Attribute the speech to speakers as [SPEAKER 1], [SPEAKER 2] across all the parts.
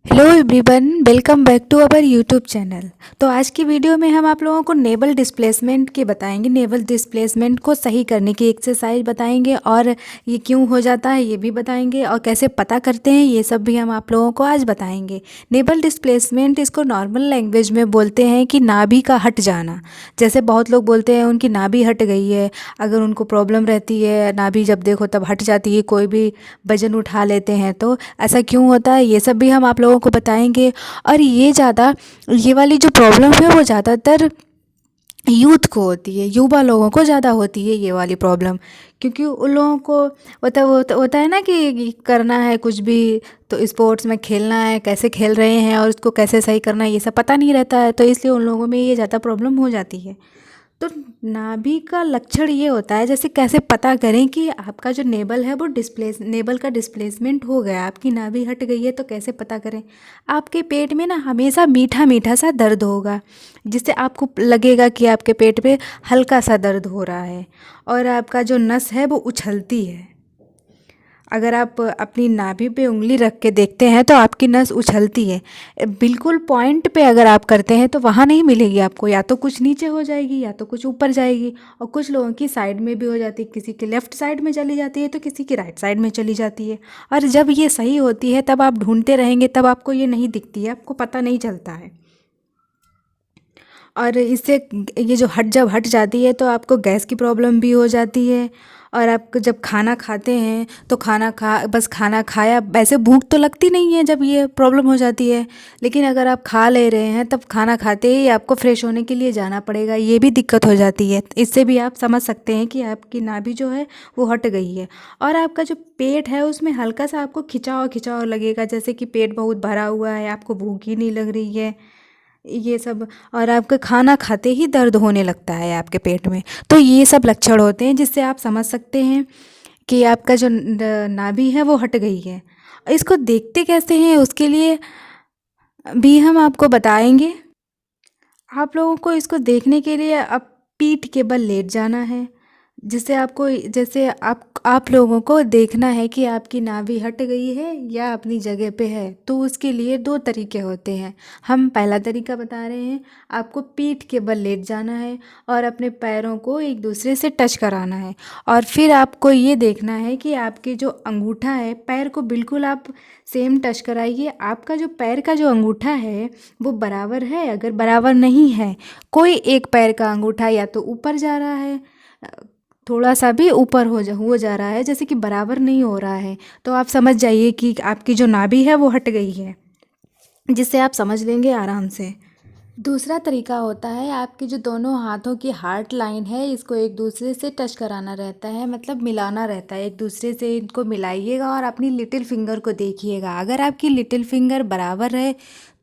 [SPEAKER 1] Hello everyone, welcome back to our YouTube channel. तो आज की वीडियो में हम आप लोगों को नेवल डिस्प्लेसमेंट की बताएंगे। नेवल डिस्प्लेसमेंट को सही करने की एक्सरसाइज बताएंगे और ये क्यों हो जाता है ये भी बताएंगे और कैसे पता करते हैं ये सब भी हम आप लोगों को आज बताएंगे। नेवल डिस्प्लेसमेंट इसको नॉर्मल लैंग्वेज में बोलते हैं कि नाभि का हट जाना। जैसे बहुत लोग बोलते हैं उनकी नाभि हट गई है, अगर उनको प्रॉब्लम रहती है नाभि जब देखो तब हट जाती है, कोई भी वजन उठा लेते हैं तो ऐसा क्यों होता है ये सब भी हम आप लोगों को बताएंगे। और ये वाली जो प्रॉब्लम है वो ज़्यादातर यूथ को होती है, युवा लोगों को ज़्यादा होती है ये वाली प्रॉब्लम, क्योंकि उन लोगों को होता है ना कि करना है कुछ भी तो स्पोर्ट्स में खेलना है, कैसे खेल रहे हैं और उसको कैसे सही करना है ये सब पता नहीं रहता है, तो इसलिए उन लोगों में ये ज़्यादा प्रॉब्लम हो जाती है। तो नाभि का लक्षण ये होता है, जैसे कैसे पता करें कि आपका जो नेबल है वो नेबल का डिस्प्लेसमेंट हो गया, आपकी नाभि हट गई है, तो कैसे पता करें। आपके पेट में ना हमेशा मीठा मीठा सा दर्द होगा, जिससे आपको लगेगा कि आपके पेट में हल्का सा दर्द हो रहा है और आपका जो नस है वो उछलती है। अगर आप अपनी नाभि पे उंगली रख के देखते हैं तो आपकी नस उछलती है। बिल्कुल पॉइंट पे अगर आप करते हैं तो वहाँ नहीं मिलेगी आपको, या तो कुछ नीचे हो जाएगी या तो कुछ ऊपर जाएगी, और कुछ लोगों की साइड में भी हो जाती है, किसी की लेफ़्ट साइड में चली जाती है तो किसी की राइट साइड में चली जाती है। और जब ये सही होती है तब आप ढूंढते रहेंगे, तब आपको ये नहीं दिखती है, आपको पता नहीं चलता है। और इससे ये जो जब हट जाती है तो आपको गैस की प्रॉब्लम भी हो जाती है। और आप जब खाना खाते हैं तो खाना खाया, वैसे भूख तो लगती नहीं है जब ये प्रॉब्लम हो जाती है, लेकिन अगर आप खा ले रहे हैं तब खाना खाते ही आपको फ्रेश होने के लिए जाना पड़ेगा, ये भी दिक्कत हो जाती है। इससे भी आप समझ सकते हैं कि आपकी नाभि जो है वो हट गई है। और आपका जो पेट है उसमें हल्का सा आपको खिंचाव खिंचाव लगेगा, जैसे कि पेट बहुत भरा हुआ है, आपको भूख ही नहीं लग रही है, ये सब। और आपका खाना खाते ही दर्द होने लगता है आपके पेट में, तो ये सब लक्षण होते हैं जिससे आप समझ सकते हैं कि आपका जो नाभि है वो हट गई है। इसको देखते कैसे हैं उसके लिए भी हम आपको बताएंगे। आप लोगों को इसको देखने के लिए अब पीठ के बल लेट जाना है, जिससे आपको जैसे आप लोगों को देखना है कि आपकी नाभि हट गई है या अपनी जगह पे है। तो उसके लिए दो तरीके होते हैं। हम पहला तरीका बता रहे हैं, आपको पीठ के बल लेट जाना है और अपने पैरों को एक दूसरे से टच कराना है, और फिर आपको ये देखना है कि आपके जो अंगूठा है, पैर को बिल्कुल आप सेम टच कराइए। आपका जो पैर का जो अंगूठा है वो बराबर है, अगर बराबर नहीं है, कोई एक पैर का अंगूठा या तो ऊपर जा रहा है, थोड़ा सा भी ऊपर हो जा रहा है, जैसे कि बराबर नहीं हो रहा है, तो आप समझ जाइए कि आपकी जो नाभि है वो हट गई है, जिससे आप समझ लेंगे आराम से। दूसरा तरीका होता है, आपके जो दोनों हाथों की हार्ट लाइन है इसको एक दूसरे से टच कराना रहता है, मतलब मिलाना रहता है, एक दूसरे से इनको मिलाइएगा और अपनी लिटिल फिंगर को देखिएगा। अगर आपकी लिटिल फिंगर बराबर है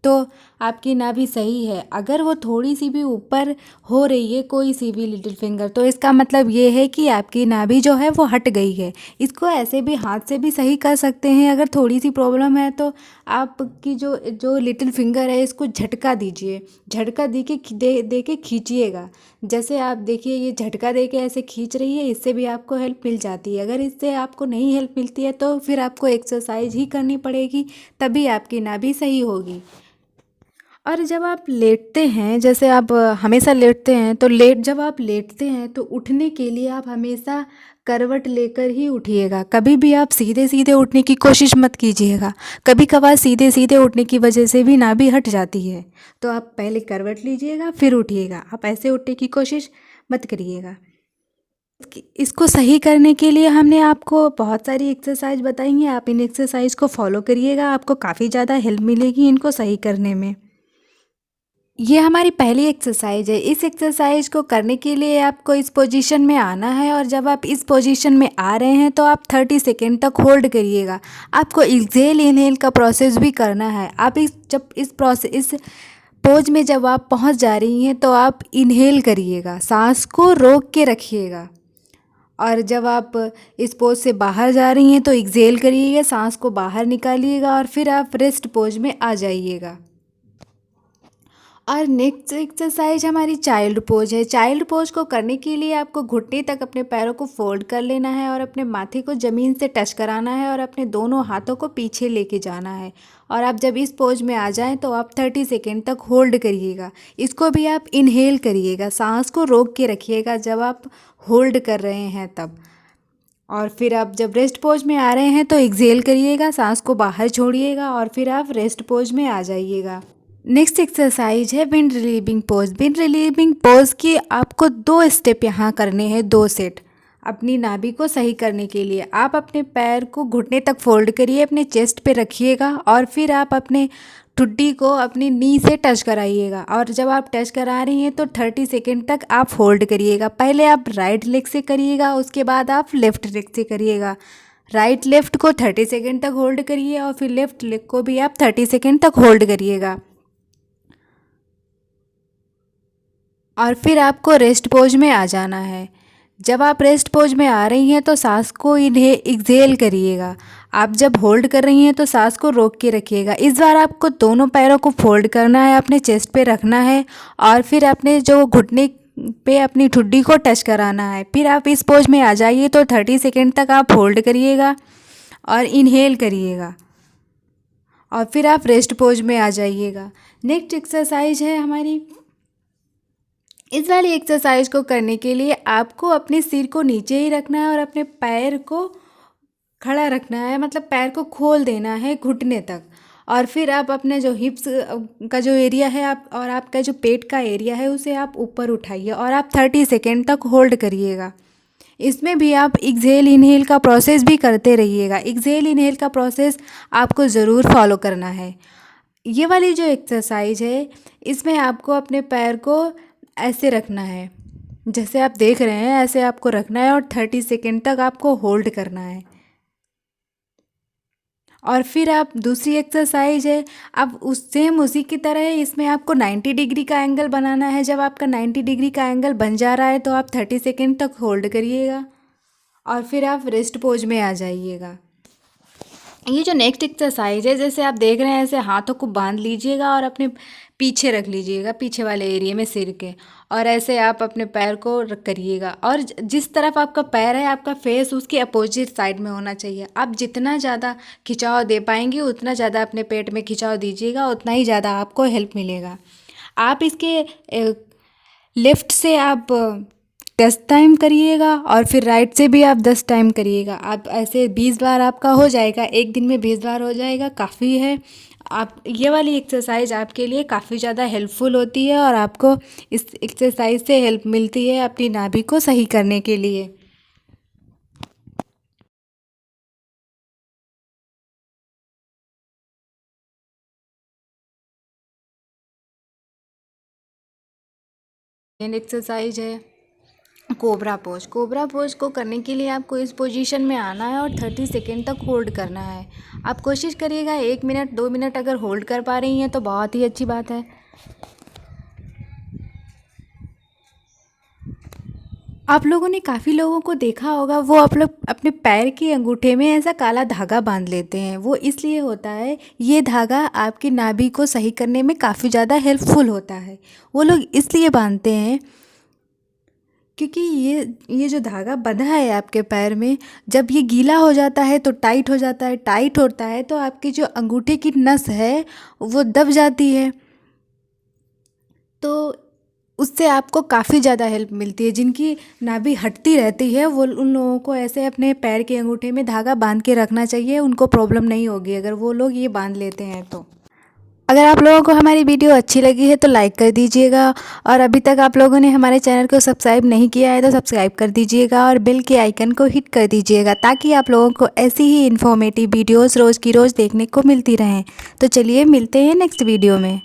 [SPEAKER 1] तो आपकी नाभि सही है। अगर वो थोड़ी सी भी ऊपर हो रही है कोई सी भी लिटिल फिंगर, तो इसका मतलब ये है कि आपकी नाभि जो है वो हट गई है। इसको ऐसे भी हाथ से भी सही कर सकते हैं। अगर थोड़ी सी प्रॉब्लम है तो आपकी जो जो लिटिल फिंगर है इसको झटका दीजिए, झटका दे के खींचिएगा। जैसे आप देखिए ये झटका दे के ऐसे खींच रही है, इससे भी आपको हेल्प मिल जाती है। अगर इससे आपको नहीं हेल्प मिलती है तो फिर आपको एक्सरसाइज ही करनी पड़ेगी, तभी आपकी नाभि सही होगी। और जब आप लेटते हैं, जैसे आप हमेशा लेटते हैं, तो जब आप लेटते हैं तो उठने के लिए आप हमेशा करवट लेकर ही उठिएगा। कभी भी आप सीधे सीधे उठने की कोशिश मत कीजिएगा। कभी कभार सीधे सीधे उठने की वजह से भी नाभि हट जाती है, तो आप पहले करवट लीजिएगा फिर उठिएगा, आप ऐसे उठने की कोशिश मत करिएगा। इसको सही करने के लिए हमने आपको बहुत सारी एक्सरसाइज बताई हैं, आप इन एक्सरसाइज को फॉलो करिएगा, आपको काफ़ी ज़्यादा हेल्प मिलेगी इनको सही करने में। ये हमारी पहली एक्सरसाइज है। इस एक्सरसाइज को करने के लिए आपको इस पोजीशन में आना है, और जब आप इस पोजीशन में आ रहे हैं तो आप 30 सेकेंड तक होल्ड करिएगा। आपको एक्सहेल इनहेल का प्रोसेस भी करना है। आप इस पोज में जब आप पहुंच जा रही हैं तो आप इनहेल करिएगा, सांस को रोक के रखिएगा, और जब आप इस पोज से बाहर जा रही हैं तो एक्सहेल करिएगा, सांस को बाहर निकालिएगा और फिर आप रेस्ट पोज में आ जाइएगा। और नेक्स्ट एक्सरसाइज हमारी चाइल्ड पोज है। चाइल्ड पोज को करने के लिए आपको घुटने तक अपने पैरों को फोल्ड कर लेना है और अपने माथे को ज़मीन से टच कराना है और अपने दोनों हाथों को पीछे लेके जाना है। और आप जब इस पोज में आ जाएं तो आप 30 सेकेंड तक होल्ड करिएगा। इसको भी आप इनहेल करिएगा, सांस को रोक के रखिएगा जब आप होल्ड कर रहे हैं तब। और फिर आप जब रेस्ट पोज में आ रहे हैं तो एक्सहेल करिएगा, सांस को बाहर छोड़िएगा और फिर आप रेस्ट पोज में आ जाइएगा। नेक्स्ट एक्सरसाइज है wind relieving pose. Wind relieving pose की आपको 2 स्टेप यहाँ करने हैं, 2 सेट। अपनी नाभि को सही करने के लिए आप अपने पैर को घुटने तक फोल्ड करिए, अपने चेस्ट पे रखिएगा और फिर आप अपने ठुड्डी को अपनी नी से टच कराइएगा। और जब आप टच करा रही हैं तो 30 सेकेंड तक आप होल्ड करिएगा। पहले आप राइट लेग से करिएगा, उसके बाद आप लेफ़्ट लेग से करिएगा। राइट लेफ़्ट को 30 सेकेंड तक होल्ड करिए और फिर लेफ़्ट लेग को भी आप 30 सेकेंड तक होल्ड करिएगा। और फिर आपको रेस्ट पोज में आ जाना है। जब आप रेस्ट पोज में आ रही हैं तो सांस को इन्हें एक्सहेल करिएगा। आप जब होल्ड कर रही हैं तो सांस को रोक के रखिएगा। इस बार आपको दोनों पैरों को फोल्ड करना है, अपने चेस्ट पे रखना है और फिर अपने जो घुटने पे अपनी ठुड्डी को टच कराना है। फिर आप इस पोज में आ जाइए तो 30 सेकेंड तक आप होल्ड करिएगा और इन्हेल करिएगा और फिर आप रेस्ट पोज में आ जाइएगा। नेक्स्ट एक्सरसाइज है हमारी। इस वाली एक्सरसाइज को करने के लिए आपको अपने सिर को नीचे ही रखना है और अपने पैर को खड़ा रखना है, मतलब पैर को खोल देना है घुटने तक। और फिर आप अपने जो हिप्स का जो एरिया है आप और आपका जो पेट का एरिया है उसे आप ऊपर उठाइए और आप 30 सेकेंड तक होल्ड करिएगा। इसमें भी आप एक्सहेल इनहेल का प्रोसेस भी करते रहिएगा। एक्सहेल इनहेल का प्रोसेस आपको ज़रूर फॉलो करना है। ये वाली जो एक्सरसाइज है इसमें आपको अपने पैर को ऐसे रखना है, जैसे आप देख रहे हैं ऐसे आपको रखना है और 30 सेकेंड तक आपको होल्ड करना है। और फिर आप दूसरी एक्सरसाइज है, अब उसी की तरह है, इसमें आपको 90 डिग्री का एंगल बनाना है। जब आपका 90 डिग्री का एंगल बन जा रहा है तो आप 30 सेकेंड तक होल्ड करिएगा और फिर आप रेस्ट पोज में आ जाइएगा। ये जो नेक्स्ट एक्सरसाइज है, जैसे आप देख रहे हैं ऐसे हाथों को बांध लीजिएगा और अपने पीछे रख लीजिएगा, पीछे वाले एरिया में सिर के, और ऐसे आप अपने पैर को करिएगा। और जिस तरफ आपका पैर है आपका फेस उसके अपोजिट साइड में होना चाहिए। आप जितना ज़्यादा खिंचाव दे पाएंगे उतना ज़्यादा अपने पेट में खिंचाव दीजिएगा, उतना ही ज़्यादा आपको हेल्प मिलेगा। आप इसके लेफ़्ट से आप 10 टाइम करिएगा और फिर राइट से भी आप 10 टाइम करिएगा। आप ऐसे 20 बार आपका हो जाएगा, एक दिन में 20 बार हो जाएगा, काफ़ी है। आप ये वाली एक्सरसाइज आपके लिए काफ़ी ज़्यादा हेल्पफुल होती है और आपको इस एक्सरसाइज से हेल्प मिलती है अपनी नाभि को सही करने के लिए। सेकेंड एक्सरसाइज है कोबरा पोज। कोबरा पोज को करने के लिए आपको इस पोजीशन में आना है और 30 सेकेंड तक होल्ड करना है। आप कोशिश करिएगा 1 मिनट 2 मिनट अगर होल्ड कर पा रही हैं तो बहुत ही अच्छी बात है। आप लोगों ने काफ़ी लोगों को देखा होगा, वो आप लोग अपने पैर के अंगूठे में ऐसा काला धागा बांध लेते हैं। वो इसलिए होता है, ये धागा आपकी नाभि को सही करने में काफ़ी ज़्यादा हेल्पफुल होता है। वो लोग इसलिए बांधते हैं क्योंकि ये जो धागा बंधा है आपके पैर में, जब ये गीला हो जाता है तो टाइट हो जाता है, टाइट होता है तो आपकी जो अंगूठे की नस है वो दब जाती है, तो उससे आपको काफ़ी ज़्यादा हेल्प मिलती है। जिनकी नाभि हटती रहती है वो उन लोगों को ऐसे अपने पैर के अंगूठे में धागा बांध के रखना चाहिए, उनको प्रॉब्लम नहीं होगी अगर वो लोग ये बांध लेते हैं तो। अगर आप लोगों को हमारी वीडियो अच्छी लगी है तो लाइक कर दीजिएगा और अभी तक आप लोगों ने हमारे चैनल को सब्सक्राइब नहीं किया है तो सब्सक्राइब कर दीजिएगा और बेल के आइकन को हिट कर दीजिएगा ताकि आप लोगों को ऐसी ही इन्फॉर्मेटिव वीडियोस रोज़ की रोज़ देखने को मिलती रहें। तो चलिए मिलते हैं नेक्स्ट वीडियो में।